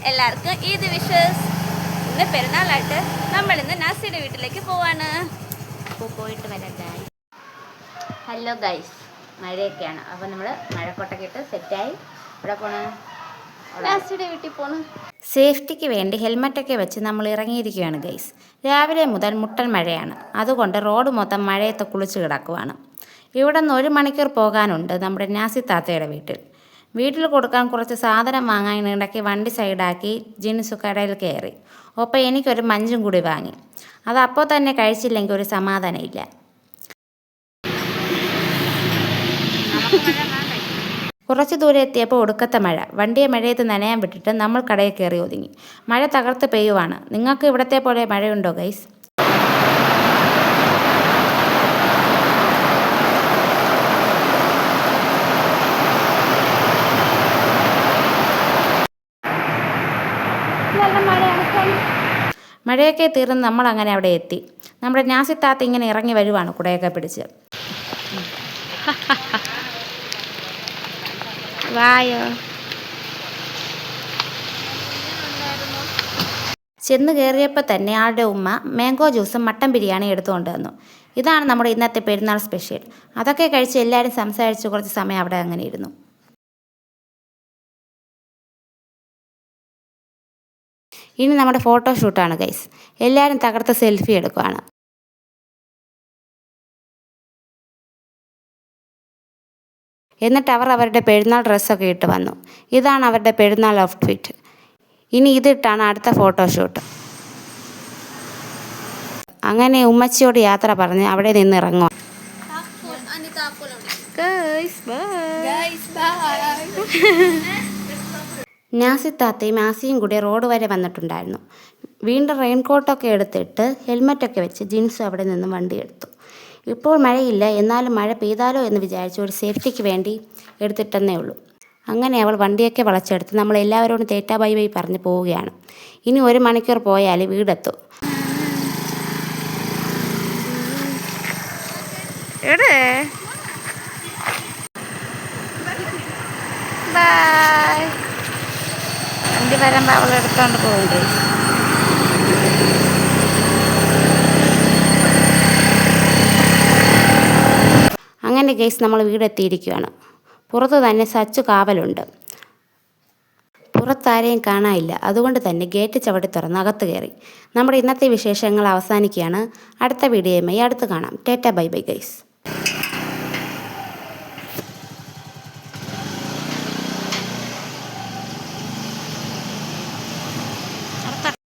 എല്ലാവർക്കും ഈദ് വിഷസ്. ഇന്ന് പെരുന്നാളായിട്ട് നമ്മളിന്ന് നാസിയുടെ വീട്ടിലേക്ക് പോവാണ്. അപ്പോൾ പോയിട്ട് വരാം ഗൈസ്. Hello guys, മഴയൊക്കെയാണ്. അപ്പോൾ നമ്മൾ മഴക്കോട്ടൊക്കെ ഇട്ട് സെറ്റായി ഇവിടെ പോണ്, നാസിയുടെ വീട്ടിൽ പോണ്. സേഫ്റ്റിക്ക് വേണ്ടി ഹെൽമറ്റൊക്കെ വെച്ച് നമ്മൾ ഇറങ്ങിയിരിക്കുകയാണ് ഗൈസ്. രാവിലെ മുതൽ മുട്ടൻ മഴയാണ്, അതുകൊണ്ട് റോഡ് മൊത്തം മഴയത്ത് കുളിച്ച് കിടക്കുവാണ്. ഇവിടെ നിന്ന് 1 മണിക്കൂർ പോകാനുണ്ട് നമ്മുടെ നാസി താത്തയുടെ വീട്ടിൽ കൊടുക്കാൻ കുറച്ച് സാധനം വാങ്ങാൻ ഇടയ്ക്ക് വണ്ടി സൈഡാക്കി ജിൻസു കടയിൽ കയറി. ഒപ്പം എനിക്കൊരു മഞ്ചും കൂടി വാങ്ങി. അത് അപ്പോൾ തന്നെ കഴിച്ചില്ലെങ്കിൽ ഒരു സമാധാനം ഇല്ല. കുറച്ച് ദൂരെ എത്തിയപ്പോൾ ഒടുക്കത്തെ മഴ. വണ്ടിയെ മഴയത്ത് നനയാൻ വിട്ടിട്ട് നമ്മൾ കടയിൽ കയറി ഒതുങ്ങി. മഴ തകർത്ത് പെയ്യുവാണ്. നിങ്ങൾക്ക് ഇവിടത്തെ പോലെ മഴയുണ്ടോ ഗൈസ്? മഴയൊക്കെ തീർന്ന് നമ്മൾ അങ്ങനെ അവിടെ എത്തി. നമ്മുടെ നാസി താത്ത ഇങ്ങനെ ഇറങ്ങി വരുവാണ് കുടയൊക്കെ പിടിച്ച്. വായോ. ചെന്ന് കയറിയപ്പോൾ തന്നെ ആളുടെ ഉമ്മ മാംഗോ ജ്യൂസും മട്ടൻ ബിരിയാണി എടുത്തുകൊണ്ട് വന്നു. ഇതാണ് നമ്മുടെ ഇന്നത്തെ പെരുന്നാൾ സ്പെഷ്യൽ. അതൊക്കെ കഴിച്ച് എല്ലാവരും സംസാരിച്ച് കുറച്ച് സമയം അവിടെ അങ്ങനെ ഇരുന്നു. ഇനി നമ്മുടെ ഫോട്ടോഷൂട്ടാണ് ഗൈസ്. എല്ലാവരും തകർത്ത് സെൽഫി എടുക്കുവാണ്. എന്നിട്ട് അവരുടെ പെരുന്നാൾ ഡ്രസ്സൊക്കെ ഇട്ട് വന്നു. ഇതാണ് അവരുടെ പെരുന്നാൾ ഔട്ട്ഫിറ്റ്. ഇനി ഇതിട്ടാണ് അടുത്ത ഫോട്ടോഷൂട്ട്. അങ്ങനെ ഉമ്മച്ചിയോട് യാത്ര പറഞ്ഞ് അവിടെ നിന്ന് ഇറങ്ങുക. നാസി താത്തയും ആസിയും കൂടി റോഡ് വരെ വന്നിട്ടുണ്ടായിരുന്നു. വീണ്ടും റെയിൻകോട്ടൊക്കെ എടുത്തിട്ട് ഹെൽമറ്റൊക്കെ വെച്ച് ജിൻസു അവിടെ നിന്ന് വണ്ടി എടുത്തു. ഇപ്പോൾ മഴയില്ല, എന്നാലും മഴ പെയ്താലോ എന്ന് വിചാരിച്ച് ഒരു സേഫ്റ്റിക്ക് വേണ്ടി എടുത്തിട്ടെന്നേ ഉള്ളൂ. അങ്ങനെ അവൾ വണ്ടിയൊക്കെ വളച്ചെടുത്ത് നമ്മൾ എല്ലാവരോടും തേറ്റാ ബൈ ബൈ പറഞ്ഞ് പോവുകയാണ്. ഇനി 1 മണിക്കൂർ പോയാൽ വീടെത്തും. ബൈ. വണ്ടി വരുമ്പോൾ അവൾ എടുത്തോണ്ട് പോകും. അങ്ങനെ ഗൈസ് നമ്മൾ വീടെത്തിയിരിക്കുകയാണ്. പുറത്ത് തന്നെ സച്ചു കാവലുണ്ട്. പുറത്താരെയും കാണാനില്ല, അതുകൊണ്ട് തന്നെ ഗേറ്റ് ചവിട്ടി തുറന്ന് അകത്ത് കയറി. നമ്മുടെ ഇന്നത്തെ വിശേഷങ്ങൾ അവസാനിക്കുകയാണ്. അടുത്ത വീഡിയോയുമായി അടുത്ത് കാണാം. Tata bye bye guys.